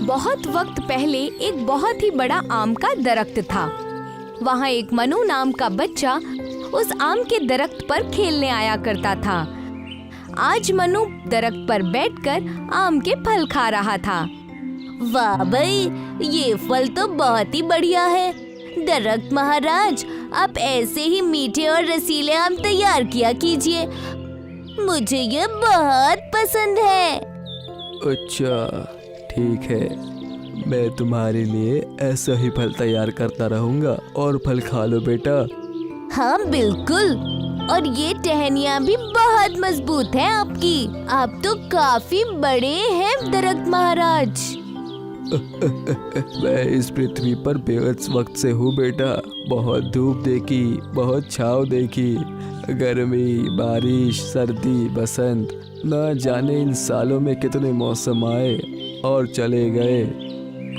बहुत वक्त पहले एक बहुत ही बड़ा आम का दरख्त था। वहाँ एक मनु नाम का बच्चा उस आम के दरख्त पर खेलने आया करता था। आज मनु दरख्त पर बैठकर आम के फल खा रहा था। वाह भाई, ये फल तो बहुत ही बढ़िया है। दरख्त महाराज, आप ऐसे ही मीठे और रसीले आम तैयार किया कीजिए, मुझे ये बहुत पसंद है। अच्छा ठीक है, मैं तुम्हारे लिए ऐसा ही फल तैयार करता रहूंगा और फल खा लो बेटा। हाँ बिल्कुल, और ये टहनियाँ भी बहुत मजबूत हैं आपकी। आप तो काफी बड़े हैं दरख्त महाराज। मैं इस पृथ्वी पर बेहद वक्त से हूँ बेटा। बहुत धूप देखी, बहुत छाँव देखी, गर्मी, बारिश, सर्दी, बसंत, ना जाने इन सालों में कितने मौसम आए और चले गए।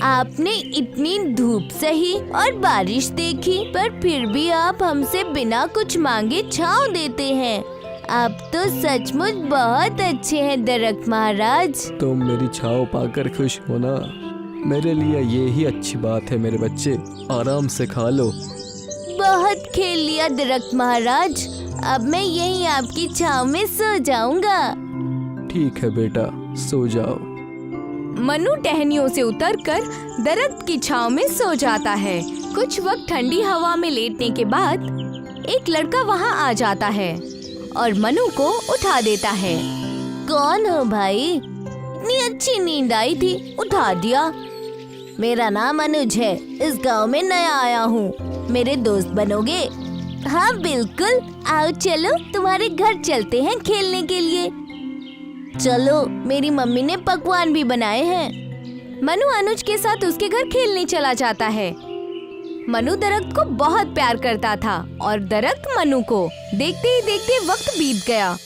आपने इतनी धूप सही और बारिश देखी, पर फिर भी आप हमसे बिना कुछ मांगे छाँव देते हैं। आप तो सचमुच बहुत अच्छे हैं दरख्त महाराज। तुम मेरी छाँव पाकर खुश हो ना? मेरे लिए ये ही अच्छी बात है मेरे बच्चे। आराम से खा लो। बहुत खेल लिया दरख्त महाराज, अब मैं यहीं आपकी छाँव में सो जाऊंगा। ठीक है बेटा, सो जाओ। मनु टहनियों से उतरकर दरख्त की छांव में सो जाता है। कुछ वक्त ठंडी हवा में लेटने के बाद एक लड़का वहां आ जाता है और मनु को उठा देता है। कौन हो भाई? इतनी अच्छी नींद आई थी, उठा दिया। मेरा नाम अनुज है, इस गांव में नया आया हूँ। मेरे दोस्त बनोगे? हाँ बिल्कुल, आओ चलो तुम्हारे घर चलते हैं खेलने के लिए। चलो, मेरी मम्मी ने पकवान भी बनाए हैं। मनु अनुज के साथ उसके घर खेलने चला जाता है। मनु दरख्त को बहुत प्यार करता था और दरख्त मनु को। देखते ही देखते वक्त बीत गया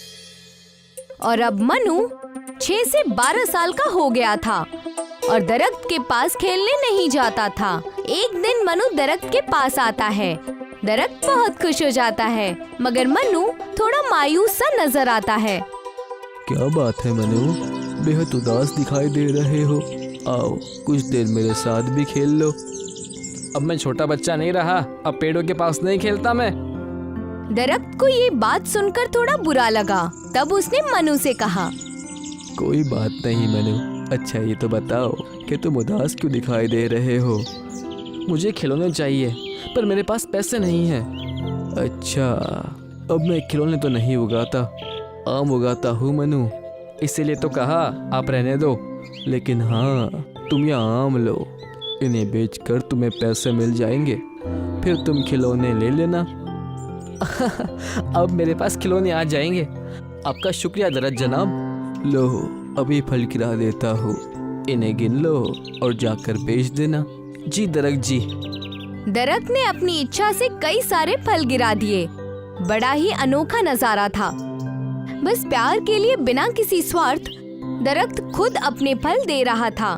और अब मनु 6 से 12 साल का हो गया था और दरख्त के पास खेलने नहीं जाता था। एक दिन मनु दरख्त के पास आता है। दरख्त बहुत खुश हो जाता है, मगर मनु थोड़ा मायूस सा नजर आता है। क्या बात है मनु, बेहद उदास दिखाई दे रहे हो। आओ कुछ देर मेरे साथ भी खेल लो। अब मैं छोटा बच्चा नहीं रहा, अब पेड़ों के पास नहीं खेलता मैं। दरख्त को ये बात सुनकर थोड़ा बुरा लगा। तब उसने मनु से कहा, कोई बात नहीं मनु। अच्छा ये तो बताओ कि तुम उदास क्यों दिखाई दे रहे हो? मुझे खिलौने चाहिए, पर मेरे पास पैसे नहीं हैं। अच्छा, अब मैं खिलौने तो नहीं उगाता, आम उगाता हूँ मनु। इसीलिए तो कहा आप रहने दो। लेकिन हाँ, तुम ये आम लो, इन्हें बेचकर तुम्हें पैसे मिल जाएंगे, फिर तुम खिलौने ले लेना। अब मेरे पास खिलौने आ जाएंगे। आपका शुक्रिया दरख्त जनाब। लो, अभी फल गिरा देता हूँ, इन्हें गिन लो और जाकर बेच देना। जी दरख्त जी। दरख्त ने अपनी इच्छा से कई सारे फल गिरा दिए। बड़ा ही अनोखा नजारा था। बस प्यार के लिए बिना किसी स्वार्थ दरख्त खुद अपने फल दे रहा था,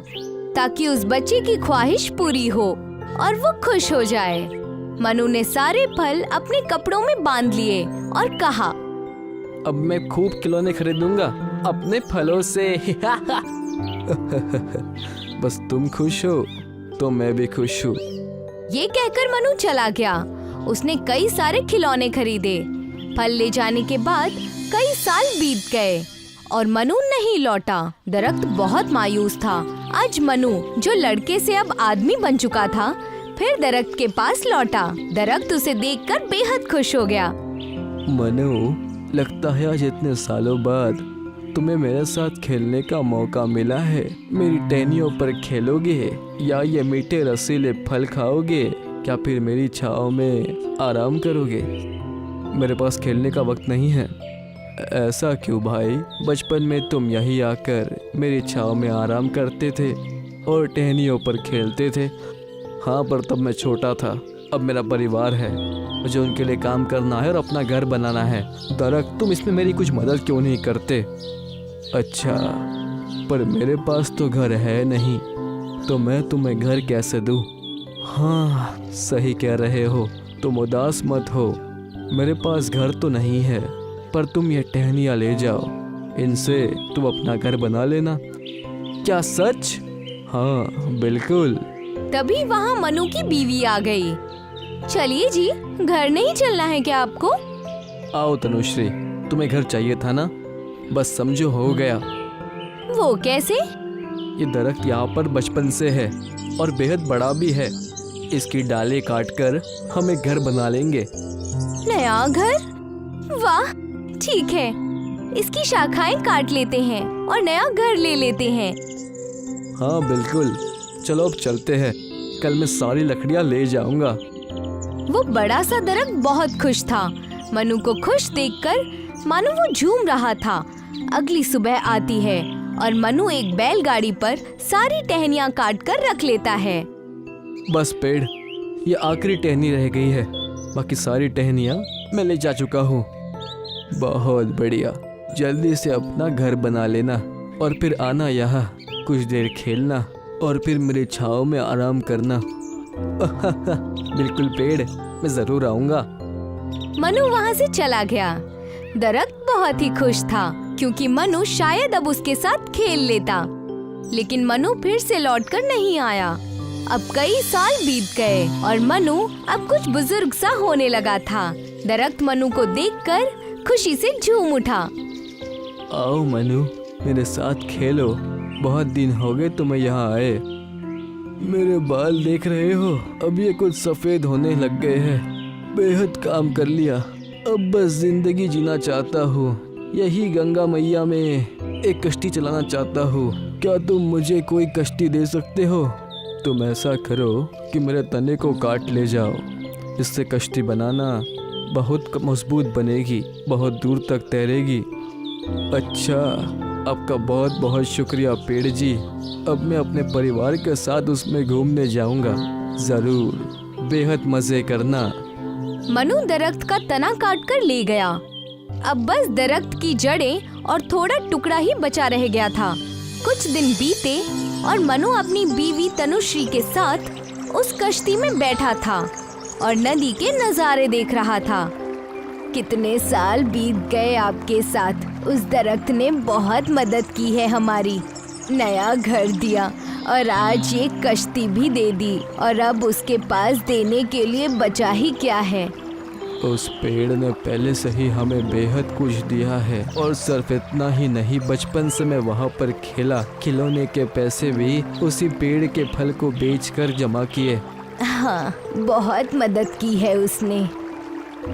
ताकि उस बच्चे की ख्वाहिश पूरी हो और वो खुश हो जाए। मनु ने सारे फल अपने कपड़ों में बांध लिए और कहा, अब मैं खूब खिलौने खरीदूंगा अपने फलों से। बस तुम खुश हो तो मैं भी खुश हूँ। ये कहकर मनु चला गया। उसने कई सारे खिलौने खरीदे। फल ले जाने के बाद कई साल बीत गए और मनु नहीं लौटा। दरख्त बहुत मायूस था। आज मनु, जो लड़के से अब आदमी बन चुका था, फिर दरख्त के पास लौटा। दरख्त उसे देखकर बेहद खुश हो गया। मनु, लगता है आज इतने सालों बाद तुम्हें मेरे साथ खेलने का मौका मिला है। मेरी टहनियों पर खेलोगे या ये मीठे रसीले फल खाओगे, क्या फिर मेरी छाँव में आराम करोगे? मेरे पास खेलने का वक्त नहीं है। ऐसा क्यों भाई? बचपन में तुम यहीं आकर मेरी छाँव में आराम करते थे और टहनियों पर खेलते थे। हाँ, पर तब मैं छोटा था। अब मेरा परिवार है, मुझे उनके लिए काम करना है और अपना घर बनाना है। दरख्त, तुम इसमें मेरी कुछ मदद क्यों नहीं करते? अच्छा, पर मेरे पास तो घर है नहीं, तो मैं तुम्हें घर कैसे दूँ? हाँ, सही कह रहे हो, तुम उदास मत हो। मेरे पास घर तो नहीं है, पर तुम ये टहनियाँ ले जाओ, इनसे तुम अपना घर बना लेना। क्या सच? हाँ बिल्कुल। तभी वहाँ मनु की बीवी आ गई। चलिए जी, घर नहीं चलना है क्या आपको? आओ तनुश्री, तुम्हें घर चाहिए था ना, बस समझो हो गया। वो कैसे? ये दरख्त यहाँ पर बचपन से है और बेहद बड़ा भी है। इसकी डालें काटकर हम एक घर बना लेंगे। नया घर? वाह, ठीक है, इसकी शाखाएं काट लेते हैं और नया घर ले लेते हैं। हाँ बिल्कुल, चलो अब चलते हैं। कल मैं सारी लकड़ियाँ ले जाऊंगा। वो बड़ा सा दरख्त बहुत खुश था। मनु को खुश देखकर मानो वो झूम रहा था। अगली सुबह आती है और मनु एक बैलगाड़ी पर सारी टहनियाँ काट कर रख लेता है। बस पेड़, ये आखिरी टहनी रह गई है, बाकी सारी टहनियाँ मैं ले जा चुका हूँ। बहुत बढ़िया, जल्दी से अपना घर बना लेना और फिर आना यहाँ, कुछ देर खेलना और फिर मेरे छाँव में आराम करना। बिल्कुल पेड़, मैं जरूर आऊँगा। मनु वहाँ से चला गया। दरख्त बहुत ही खुश था क्योंकि मनु शायद अब उसके साथ खेल लेता, लेकिन मनु फिर से लौटकर नहीं आया। अब कई साल बीत गए और मनु अब कुछ बुजुर्ग सा होने लगा था। दरख्त मनु को देखकर खुशी से झूम उठा। आओ मनु, मेरे साथ खेलो, बहुत दिन हो गए तुम्हें यहाँ आए। मेरे बाल देख रहे हो, अब ये कुछ सफेद होने लग गए हैं। बेहद काम कर लिया, अब बस जिंदगी जीना चाहता हूँ। यही गंगा मैया में एक कश्ती चलाना चाहता हूँ। क्या तुम मुझे कोई कश्ती दे सकते हो? तुम ऐसा करो कि मेरे तने को काट ले जाओ, इससे कश्ती बनाना बहुत मजबूत बनेगी, बहुत दूर तक तैरेगी। अच्छा, आपका बहुत बहुत शुक्रिया पेड़ जी। अब मैं अपने परिवार के साथ उसमें घूमने जाऊंगा, जरूर, बेहद मजे करना। मनु दरख्त का तना काट कर ले गया। अब बस दरख्त की जड़ें और थोड़ा टुकड़ा ही बचा रह गया था। कुछ दिन बीते और मनु अपनी बीवी तनुश्री के साथ उस कश्ती में बैठा था और नदी के नज़ारे देख रहा था। कितने साल बीत गए आपके साथ। उस दरख्त ने बहुत मदद की है हमारी, नया घर दिया और आज ये कश्ती भी दे दी, और अब उसके पास देने के लिए बचा ही क्या है। उस पेड़ ने पहले से ही हमें बेहद कुछ दिया है, और सिर्फ इतना ही नहीं, बचपन से मैं वहाँ पर खेला। खिलौने के पैसे भी उसी पेड़ के फल को बेचकर जमा किए। हाँ, बहुत मदद की है उसने।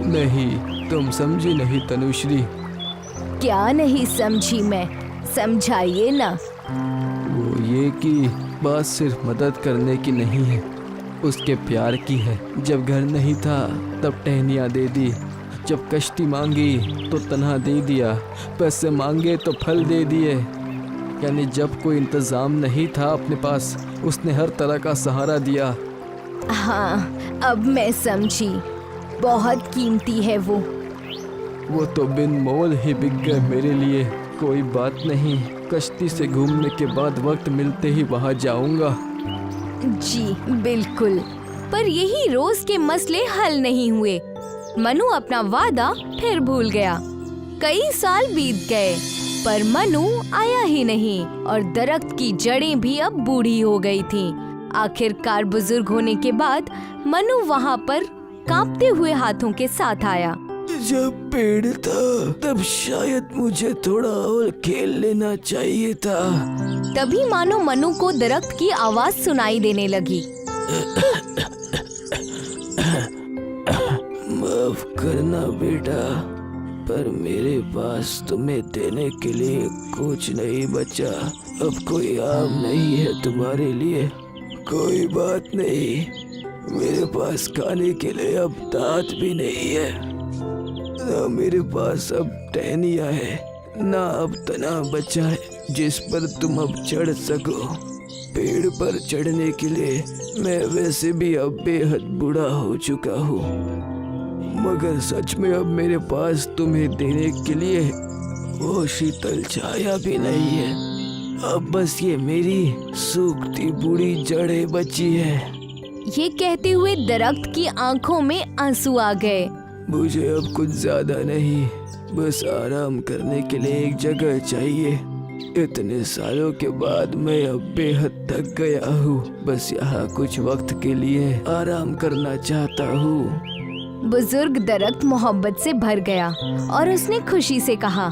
नहीं, तुम समझी नहीं तनुश्री। क्या नहीं समझी मैं, समझाइए ना। वो ये कि बात सिर्फ मदद करने की नहीं है, उसके प्यार की है। जब घर नहीं था तब टहनियाँ दे दी, जब कश्ती मांगी तो तना दे दिया, पैसे मांगे तो फल दे दिए। यानी जब कोई इंतज़ाम नहीं था अपने पास, उसने हर तरह का सहारा दिया। हाँ, अब मैं समझी, बहुत कीमती है वो। वो तो बिन मोल ही बिक गए मेरे लिए। कोई बात नहीं, कश्ती से घूमने के बाद वक्त मिलते ही वहाँ जाऊँगा। जी बिल्कुल। पर यही रोज के मसले हल नहीं हुए। मनु अपना वादा फिर भूल गया। कई साल बीत गए पर मनु आया ही नहीं और दरख्त की जड़ें भी अब बूढ़ी हो गई थीं। आखिरकार बुजुर्ग होने के बाद मनु वहाँ पर कांपते हुए हाथों के साथ आया। जब पेड़ था तब शायद मुझे थोड़ा और खेल लेना चाहिए था। तभी मानो मनु को दरख्त की आवाज सुनाई देने लगी। माफ करना बेटा, पर मेरे पास तुम्हें देने के लिए कुछ नहीं बचा। अब कोई आम नहीं है तुम्हारे लिए। कोई बात नहीं, मेरे पास खाने के लिए अब दांत भी नहीं है, ना मेरे पास अब टहनियाँ है, ना अब तना बचा है जिस पर तुम अब चढ़ सको। पेड़ पर चढ़ने के लिए मैं वैसे भी अब बेहद बूढ़ा हो चुका हूँ, मगर सच में अब मेरे पास तुम्हें देने के लिए वो शीतल छाया भी नहीं है। अब बस ये मेरी सूखती बूढ़ी जड़ें बची है। ये कहते हुए दरख्त की आंखों में आंसू आ गए। मुझे अब कुछ ज्यादा नहीं, बस आराम करने के लिए एक जगह चाहिए। इतने सालों के बाद मैं अब बेहद थक गया हूँ। बस यहाँ कुछ वक्त के लिए आराम करना चाहता हूँ। बुजुर्ग दरख्त मोहब्बत से भर गया और उसने खुशी से कहा,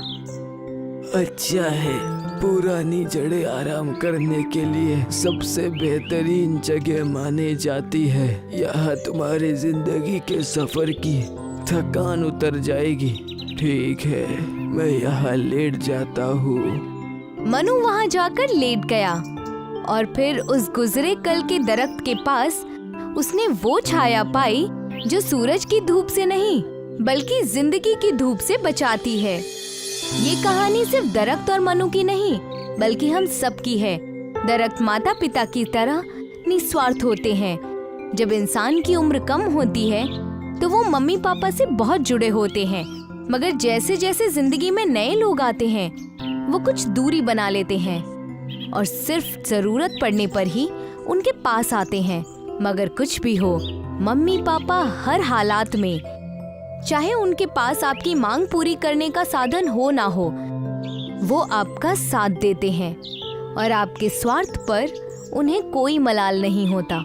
अच्छा है, पुरानी जड़ें आराम करने के लिए सबसे बेहतरीन जगह मानी जाती है। यहाँ तुम्हारी जिंदगी के सफर की थकान उतर जाएगी। ठीक है, मैं यहाँ लेट जाता हूँ। मनु वहाँ जाकर लेट गया और फिर उस गुजरे कल के दरख्त के पास उसने वो छाया पाई जो सूरज की धूप से नहीं बल्कि जिंदगी की धूप से बचाती है। ये कहानी सिर्फ दरख्त और मनु की नहीं बल्कि हम सब की है। दरख्त माता पिता की तरह निस्वार्थ होते हैं। जब इंसान की उम्र कम होती है तो वो मम्मी पापा से बहुत जुड़े होते हैं, मगर जैसे जैसे जिंदगी में नए लोग आते हैं वो कुछ दूरी बना लेते हैं और सिर्फ जरूरत पड़ने पर ही उनके पास आते हैं। मगर कुछ भी हो, मम्मी पापा हर हालात में, चाहे उनके पास आपकी मांग पूरी करने का साधन हो ना हो, वो आपका साथ देते हैं और आपके स्वार्थ पर उन्हें कोई मलाल नहीं होता।